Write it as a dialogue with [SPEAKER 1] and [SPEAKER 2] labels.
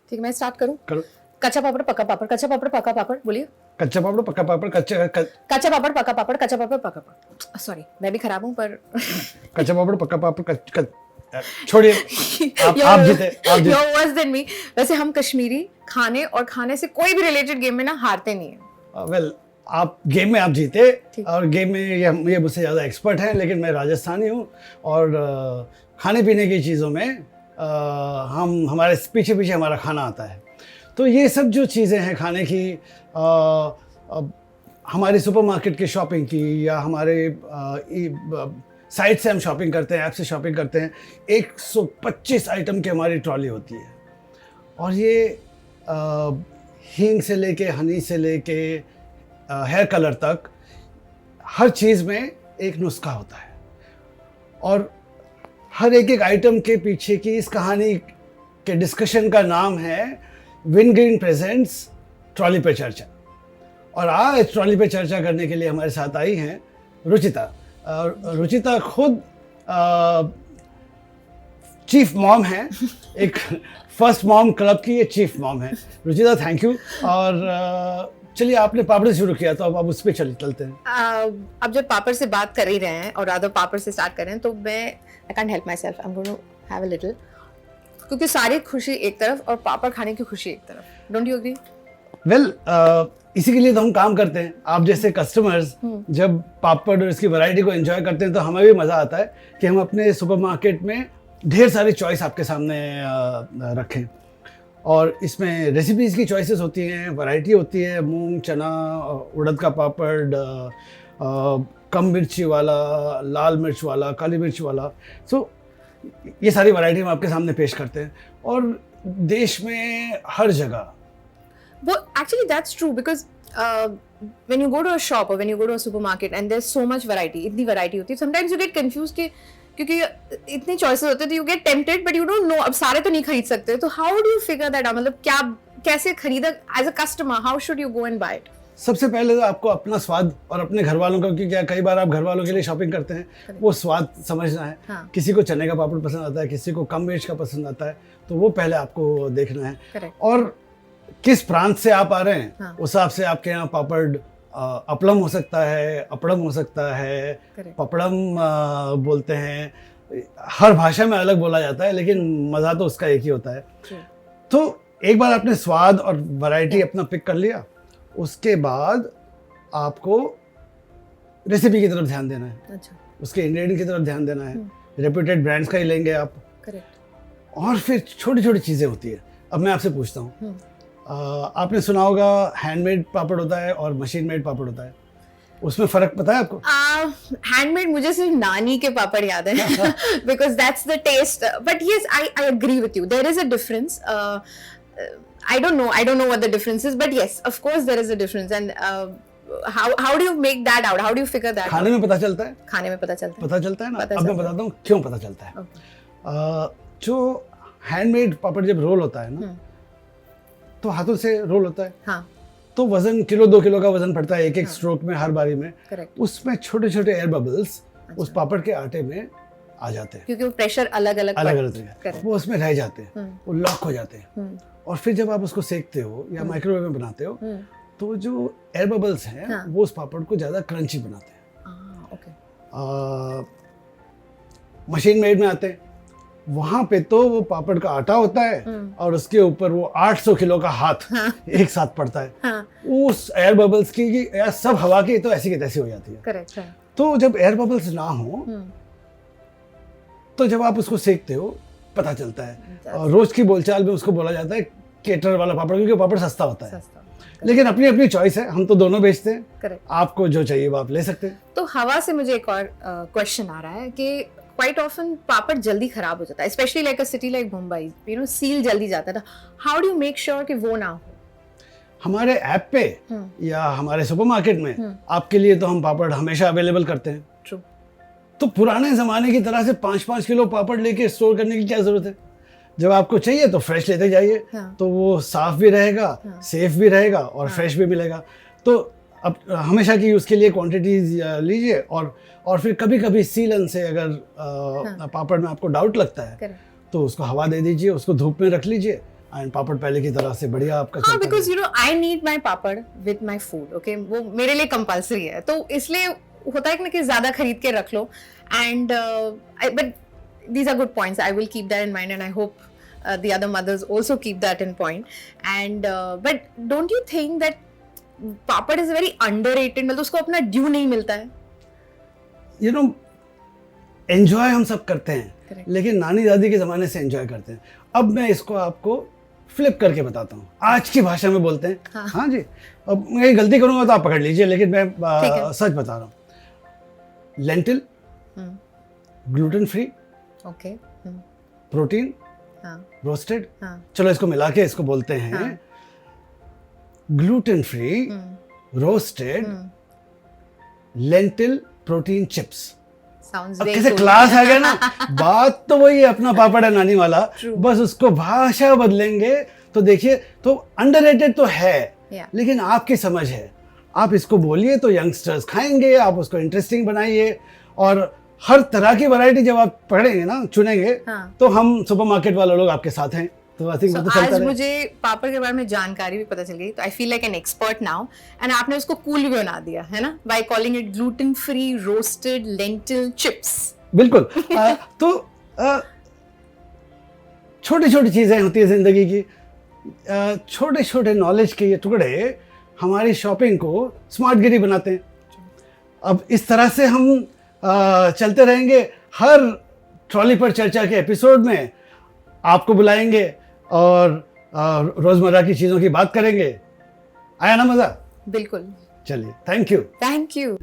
[SPEAKER 1] ठीक है, मैं स्टार्ट करूं?
[SPEAKER 2] करो।
[SPEAKER 1] कच्चा पापड़ पक्का पापड़, कच्चा पापड़ पक्का पापड़, बोलिए।
[SPEAKER 2] कच्चा पापड़ पक्का पापड़,
[SPEAKER 1] कच्चा पापड़ पक्का पापड़, कच्चा पापड़ पक्का पापड़। सॉरी, मैं भी खराब हूं पर
[SPEAKER 2] कच्चा पापड़ पक्का पापड़ छोड़िए। आप जीते।
[SPEAKER 1] You're worse than me। वैसे हम कश्मीरी खाने और खाने से कोई भी रिलेटेड गेम में ना हारते नहीं है।
[SPEAKER 2] वेल आप गेम में आप जीते और गेम में ये मुझसे ज़्यादा एक्सपर्ट है, लेकिन मैं राजस्थानी हूँ और खाने पीने की चीज़ों में हम हमारे पीछे पीछे हमारा खाना आता है। तो ये सब जो चीज़ें हैं खाने की, हमारी सुपरमार्केट की शॉपिंग की या हमारे साइट से हम शॉपिंग करते हैं, ऐप से शॉपिंग करते हैं, 125 आइटम की हमारी ट्रॉली होती है। और ये हींग से लेके हनी से लेके हेयर कलर तक हर चीज़ में एक नुस्खा होता है और हर एक आइटम के पीछे की इस कहानी के डिस्कशन का नाम है विन ग्रीन प्रेजेंट्स ट्रॉली पे चर्चा। और आज ट्रॉली पे चर्चा करने के लिए हमारे साथ आई हैं रुचिता। रुचिता खुद चीफ मॉम है, एक फर्स्ट मॉम क्लब की ये चीफ मॉम है। Ruchita thank you. और चलिए आपने पापड़ से शुरू किया तो अब उस पर चलते हैं।
[SPEAKER 1] अब जब पापड़ से बात कर ही रहे हैं और आधा पापड़ से स्टार्ट कर रहे हैं तो मैं I can't help my self, I am going to have a little, क्योंकि सारी खुशी एक तरफ और पापड़ खाने की खुशी एक तरफ। Don't you agree?
[SPEAKER 2] वेल इसी के लिए तो हम काम करते हैं। आप जैसे कस्टमर्स जब पापड़ और इसकी वैरायटी को एंजॉय करते हैं तो हमें भी मज़ा आता है कि हम अपने सुपरमार्केट में ढेर सारी चॉइस आपके सामने रखें। और इसमें रेसिपीज़ की चॉइसेस होती हैं, वैरायटी होती है, मूंग, चना, उड़द का पापड़, कम मिर्ची वाला, लाल मिर्च वाला, काली मिर्च वाला। सो ये सारी वैरायटी हम आपके सामने पेश करते हैं और देश में हर जगह।
[SPEAKER 1] Well, actually that's true because when you go to a shop or when you go to a supermarket and there's so much variety, इतनी variety होती है, sometimes you get confused कि क्योंकि इतनी choices होते हैं तो you get tempted but you don't know, अब सारे तो नहीं खरीद सकते, तो how do you figure that out? मतलब क्या कैसे खरीदा as a customer, how should you go and buy it?
[SPEAKER 2] सबसे पहले तो आपको अपना स्वाद और अपने घर वालों का, क्योंकि क्या कई बार आप घर वालों के लिए शॉपिंग करते हैं, वो स्वाद समझना है।
[SPEAKER 1] हाँ।
[SPEAKER 2] किसी को चने का पापड़ पसंद आता है, किसी को कम मिर्च का पसंद आता है, तो वो पहले आपको देखना है।
[SPEAKER 1] Correct.
[SPEAKER 2] और किस प्रांत से आप आ रहे हैं,
[SPEAKER 1] हाँ।
[SPEAKER 2] उस हिसाब से आपके यहाँ पापड़ अपलम हो सकता है, अपड़म हो सकता है,
[SPEAKER 1] Correct.
[SPEAKER 2] पपड़म बोलते हैं। हर भाषा में अलग बोला जाता है लेकिन मज़ा तो उसका एक ही होता है।
[SPEAKER 1] True.
[SPEAKER 2] तो एक बार आपने स्वाद और वैरायटी अपना पिक कर लिया, उसके बाद आपको रेसिपी की तरफ ध्यान देना है,
[SPEAKER 1] अच्छा,
[SPEAKER 2] उसके इंग्रेडिएंट की तरफ ध्यान देना है। रेप्यूटेड ब्रांड्स का ही लेंगे आप।
[SPEAKER 1] करेक्ट।
[SPEAKER 2] और फिर छोटी छोटी चीज़ें होती है। अब मैं आपसे पूछता हूँ, आपने सुना होगा हैंडमेड पापड़ होता है और मशीन मेड पापड़ होता है, उसमें फ़र्क पता है आपको?
[SPEAKER 1] हैंडमेड मुझे सिर्फ नानी के पापड़ याद है because that's the taste, but yes I agree with you, there is a difference. I don't know what the difference is, but yes, of course there is a difference. And how do you make that out? How do you figure that
[SPEAKER 2] खाने
[SPEAKER 1] out?
[SPEAKER 2] में पता चलता है।
[SPEAKER 1] खाने में पता चलता है।
[SPEAKER 2] पता चलता है ना।
[SPEAKER 1] पता
[SPEAKER 2] अब मैं
[SPEAKER 1] चलता है।
[SPEAKER 2] बताता हूँ क्यों पता चलता है।
[SPEAKER 1] Okay.
[SPEAKER 2] जो हैंडमेड पापड़ जब रोल होता है ना, तो हाथों से रोल होता है,
[SPEAKER 1] हाँ,
[SPEAKER 2] तो वजन किलो 2 किलो का वजन पड़ता है एक स्ट्रोक में, हर बारी में।
[SPEAKER 1] करेक्ट।
[SPEAKER 2] उसमें छोटे छोटे एयर बबल्स उस पापड़ के आटे में आ जाते हैं,
[SPEAKER 1] क्योंकि वो प्रेशर अलग अलग
[SPEAKER 2] तरीके, वो उसमें रह जाते हैं, वो लॉक हो जाते हैं। और फिर जब आप उसको सेकते हो या माइक्रोवेव में बनाते हो, तो जो एयर बबल्स हैं वो उस पापड़ को ज़्यादा क्रंची बनाते हैं।
[SPEAKER 1] ओके।
[SPEAKER 2] मशीन मेड में आते हैं, वहाँ पे तो वो पापड़ का आटा होता है और उसके ऊपर वो 800 किलो का हाथ एक साथ पड़ता है। उस एयर बबल्स की या सब हवा की तो ऐसी की तैसी हो जाती है।
[SPEAKER 1] करेक्ट।
[SPEAKER 2] तो जब एयर बबल्स ना हो तो जब आप उसको सेकते हो पता चलता है। और रोज की बोलचाल में उसको बोला जाता है केटर वाला पापड़, क्योंकि पापड़ सस्ता होता है। लेकिन अपनी अपनी चॉइस है, हम तो दोनों बेचते हैं।
[SPEAKER 1] करेक्ट।
[SPEAKER 2] आपको जो चाहिए वो आप ले सकते हैं।
[SPEAKER 1] तो हवा से मुझे एक और क्वेश्चन आ रहा है कि क्वाइट ऑफन पापड़ जल्दी खराब हो जाता है, specially like a city like Mumbai, you know, seal जल्दी जाता है। How do you make sure कि वो ना हो?
[SPEAKER 2] हमारे ऐप पे या हमारे सुपरमार्केट में आपके लिए तो हम पापड़ हमेशा अवेलेबल करते हैं।
[SPEAKER 1] ट्रू।
[SPEAKER 2] तो पुराने ज़माने की तरह से 5-5 किलो पापड़ लेके स्टोर करने की क्या ज़रूरत है? जब आपको चाहिए तो फ्रेश लेते जाइए। तो वो साफ़ भी रहेगा, सेफ भी रहेगा और फ्रेश भी मिलेगा। तो अब हमेशा की उसके लिए क्वांटिटीज लीजिए। और फिर कभी कभी सीलन से अगर पापड़ में आपको डाउट लगता है तो उसको हवा दे दीजिए, उसको धूप में रख लीजिए एंड पापड़ पहले की तरह से बढ़िया आपका
[SPEAKER 1] हाँ,
[SPEAKER 2] चलता है।
[SPEAKER 1] Because I need my papad with my food, okay, वो मेरे लिए कंपल्सरी है, तो इसलिए होता है कि ना कि ज्यादा खरीद के रख लो, and but these are good points. I will keep that in mind, and I hope the other mothers also keep that in point. And but don't you think that papad is very underrated? मतलब उसको अपना due नहीं मिलता है.
[SPEAKER 2] You know, enjoy हम सब करते हैं,
[SPEAKER 1] Correct.
[SPEAKER 2] लेकिन नानी दादी के ज़माने से एंजॉय करते हैं। अब मैं इसको आपको फ्लिप करके बताता हूँ, आज की भाषा में बोलते हैं। हाँ जी, अब मैं गलती करूँगा तो आप पकड़ लीजिए, लेकिन मैं सच बता रहा हूँ। Lentil, gluten free,
[SPEAKER 1] Okay.
[SPEAKER 2] Protein,
[SPEAKER 1] हाँ.
[SPEAKER 2] रोस्टेड,
[SPEAKER 1] हाँ.
[SPEAKER 2] चलो इसको मिला के इसको बोलते हैं gluten free, roasted, lentil protein chips.
[SPEAKER 1] Sounds
[SPEAKER 2] अब
[SPEAKER 1] very
[SPEAKER 2] कैसे
[SPEAKER 1] cool.
[SPEAKER 2] क्लास आ गया ना। बात तो वही है, अपना पापड़ है नानी वाला,
[SPEAKER 1] True.
[SPEAKER 2] बस उसको भाषा बदलेंगे तो देखिए, तो अंडररेटेड तो है,
[SPEAKER 1] Yeah.
[SPEAKER 2] लेकिन आपकी समझ है। आप इसको बोलिए तो यंगस्टर्स खाएंगे, आप उसको इंटरेस्टिंग बनाइए, और हर तरह की वैरायटी जब आप पढ़ेंगे ना, चुनेंगे,
[SPEAKER 1] हाँ.
[SPEAKER 2] तो हम सुपरमार्केट वाले लोग आपके साथ हैं, तो आई थिंक
[SPEAKER 1] So,
[SPEAKER 2] वो तो चलता
[SPEAKER 1] आज
[SPEAKER 2] रहे।
[SPEAKER 1] मुझे पापड़ के बारे में जानकारी भी पता चल गई, तो I feel like an expert now, and आपने उसको कूल भी बना दिया है ना, by calling it gluten free roasted lentil chips.
[SPEAKER 2] बिल्कुल। तो छोटी छोटी चीज़ें होती है ज़िंदगी की, छोटे छोटे नॉलेज के ये टुकड़े हमारी शॉपिंग को स्मार्टगिरी बनाते हैं। अब इस तरह से हम चलते रहेंगे, हर ट्रॉली पर चर्चा के एपिसोड में आपको बुलाएंगे और रोज़मर्रा की चीज़ों की बात करेंगे। आया ना मज़ा?
[SPEAKER 1] बिल्कुल.
[SPEAKER 2] चलिए, थैंक यू।
[SPEAKER 1] Thank you.